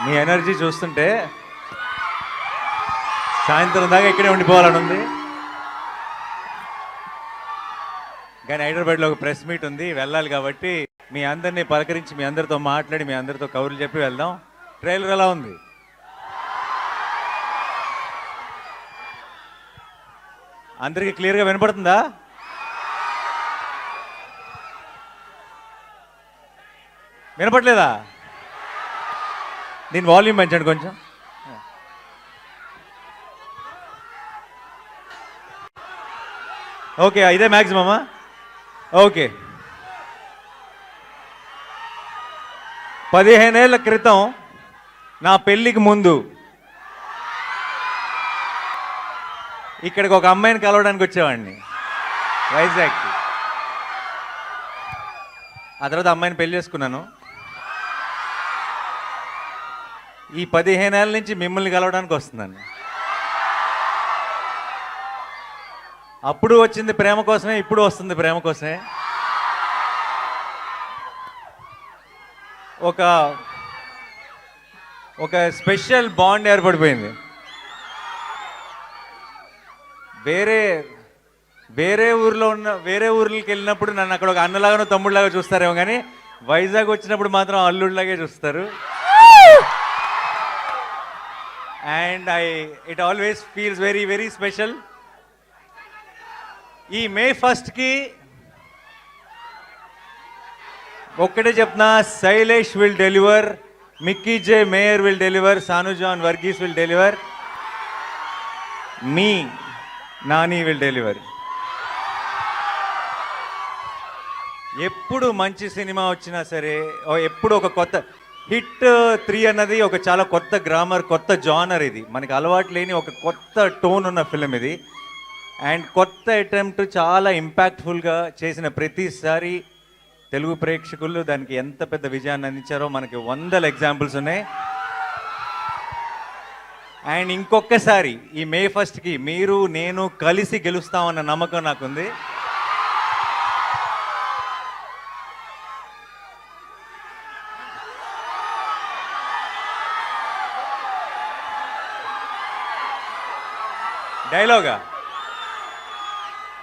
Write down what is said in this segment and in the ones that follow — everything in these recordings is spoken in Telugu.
మీ ఎనర్జీ చూస్తుంటే సాయంత్రం దాకా ఇక్కడే ఉండిపోవాలని ఉంది. కానీ హైదరాబాద్లో ఒక ప్రెస్ మీట్ ఉంది, వెళ్ళాలి. కాబట్టి మీ అందరినీ పలకరించి మీ అందరితో మాట్లాడి మీ అందరితో కబుర్లు చెప్పి వెళ్దాం. ట్రైలర్ ఎలా ఉంది? అందరికీ క్లియర్గా వినపడుతుందా? వినపట్లేదా? దీని వాల్యూమ్ పెంచండి కొంచెం. ఓకే, ఇదే మ్యాక్సిమమా? ఓకే. 15 ఏళ్ల క్రితం నా పెళ్ళికి ముందు ఇక్కడికి ఒక అమ్మాయిని కలవడానికి వచ్చేవాడిని, వైజాగ్కి. ఆ తర్వాత అమ్మాయిని పెళ్లి చేసుకున్నాను. ఈ 15 ఏళ్ళ నుంచి మిమ్మల్ని కలవడానికి వస్తున్నాను. అప్పుడు వచ్చింది ప్రేమ కోసమే, ఇప్పుడు వస్తుంది ప్రేమ కోసమే. ఒక స్పెషల్ బాండ్ ఏర్పడిపోయింది. వేరే ఊర్లకి వెళ్ళినప్పుడు నన్ను అక్కడ ఒక అన్నలాగానో తమ్ముళ్ళలాగా చూస్తారేమో, కానీ వైజాగ్ వచ్చినప్పుడు మాత్రం అల్లుడిలాగే చూస్తారు. And it always feels very very special. ఈ మే 1కి ఒక్కటే చెప్తున్నా, Shailesh will deliver, Mickey J Meyer will deliver, Sanu John Varughese will deliver, మీ నాని విల్ డెలివర్. ఎప్పుడు మంచి సినిమా వచ్చినా సరే, ఎప్పుడు ఒక కొత్త హిట్ 3 అన్నది ఒక చాలా కొత్త గ్రామర్, కొత్త జానర్. ఇది మనకి అలవాటు లేని ఒక కొత్త టోన్ ఉన్న ఫిలిం ఇది. అండ్ కొత్త అటెంప్ట్, చాలా ఇంపాక్ట్ఫుల్గా చేసిన ప్రతిసారి తెలుగు ప్రేక్షకులు దానికి ఎంత పెద్ద విజయాన్ని అందించారో మనకి 100 ఎగ్జాంపుల్స్ ఉన్నాయి. అండ్ ఇంకొకసారి ఈ మే 1కి మీరు నేను కలిసి గెలుస్తామన్న నమ్మకం నాకుంది.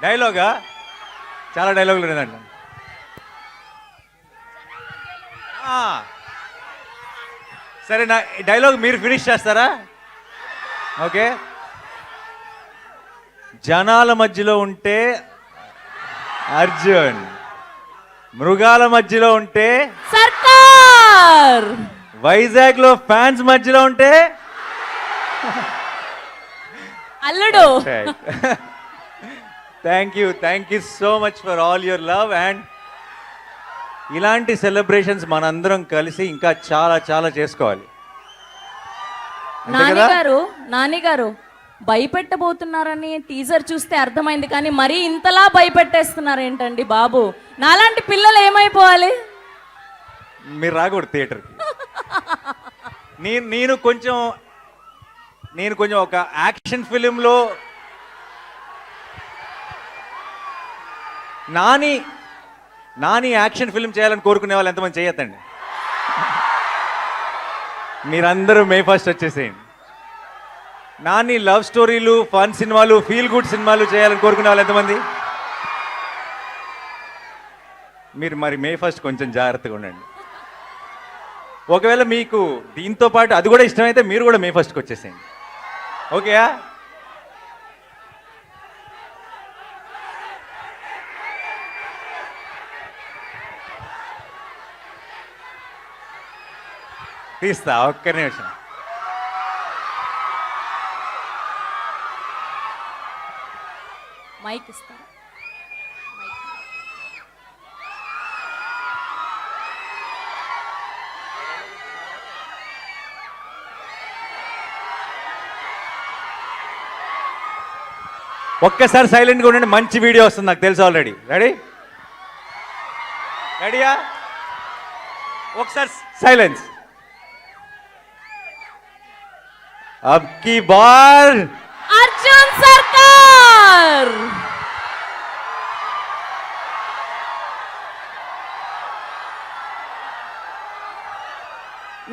డైలాగా చాలా డైలాగులు లేదండి. సరే, నా డైలాగ్ మీరు ఫినిష్ చేస్తారా? ఓకే. జనాల మధ్యలో ఉంటే అర్జున్, మృగాల మధ్యలో ఉంటే సర్కార్, వైజాగ్లో ఫ్యాన్స్ మధ్యలో ఉంటే అల్లుడు. Thank you so much for all your love. And ఇలాంటి సెలబ్రేషన్స్ మనందరం కలిసి ఇంకా చాలా చాలా చేసుకోవాలి. నానిగారు భయపెట్టబోతున్నారని టీజర్ చూస్తే అర్థమైంది, కానీ మరీ ఇంతలా భయపెట్టేస్తున్నారు ఏంటండి బాబు? నాలాంటి పిల్లలు ఏమైపోవాలి? మీరు రాకూడదు థియేటర్కి. నేను కొంచెం ఒక యాక్షన్ ఫిలింలో నాని యాక్షన్ ఫిల్మ్ చేయాలని కోరుకునే వాళ్ళు ఎంతమంది చేయొద్దండి. మీరందరూ మే 1 వచ్చేసేయండి. నాని లవ్ స్టోరీలు, ఫన్ సినిమాలు, ఫీల్ గుడ్ సినిమాలు చేయాలని కోరుకునే వాళ్ళు ఎంతమంది? మీరు మరి మే 1 కొంచెం జాగ్రత్తగా ఉండండి. ఒకవేళ మీకు దీంతో పాటు అది కూడా ఇష్టమైతే మీరు కూడా మే 1కి వచ్చేసేయండి. ఓకేయా? తీస్తా, ఒక్క నిమిషం. మైక్ ఇస్తా. ఒక్కసారి సైలెంట్గా ఉండండి, మంచి వీడియో వస్తుంది నాకు తెలుసు ఆల్రెడీ. రెడీయా? ఒకసారి సైలెన్స్. अब की बार अर्जुन सरकार।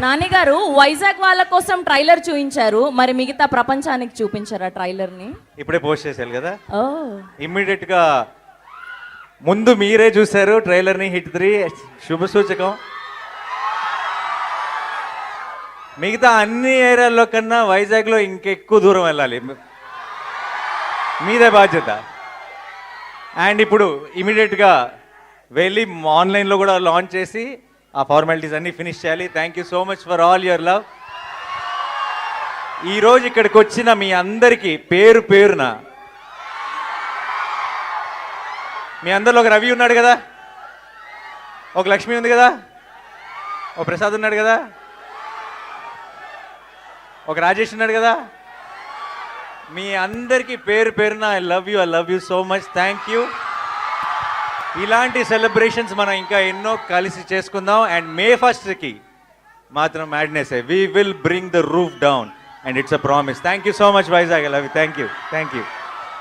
నాని గారు వైజాగ్ వాళ్ళ కోసం ట్రైలర్ చూపించారు, మరి మిగతా ప్రపంచానికి చూపించారా ట్రైలర్ ని? ఇప్పుడే పోస్ట్ చేశారు కదా, ఓ ఇమ్మీడియట్ గా ముందు మీరే చూశారు ట్రైలర్ ని. హిట్ 3 శుభ సూచకం. మిగతా అన్ని ఏరియాల్లో కన్నా వైజాగ్లో ఇంకెక్కువ దూరం వెళ్ళాలి, మీదే బాధ్యత. అండ్ ఇప్పుడు ఇమీడియట్గా వెళ్ళి ఆన్లైన్లో కూడా లాంచ్ చేసి ఆ ఫార్మాలిటీస్ అన్నీ ఫినిష్ చేయాలి. Thank you so much for all your love. ఈరోజు ఇక్కడికి వచ్చిన మీ అందరికీ పేరు పేరున, మీ అందరిలో ఒక రవి ఉన్నాడు కదా, ఒక లక్ష్మి ఉంది కదా, ఒక ప్రసాద్ ఉన్నాడు కదా, ఒక రాజేష్ ఉన్నాడు కదా, మీ అందరికీ పేరు పేరున I love you so much. Thank you. ఇలాంటి సెలబ్రేషన్స్ మనం ఇంకా ఎన్నో కలిసి చేసుకుందాం. అండ్ మే 1st మాత్రం madness, we will bring the roof down and it's a promise. Thank you so much Vizag. I love you. Thank you.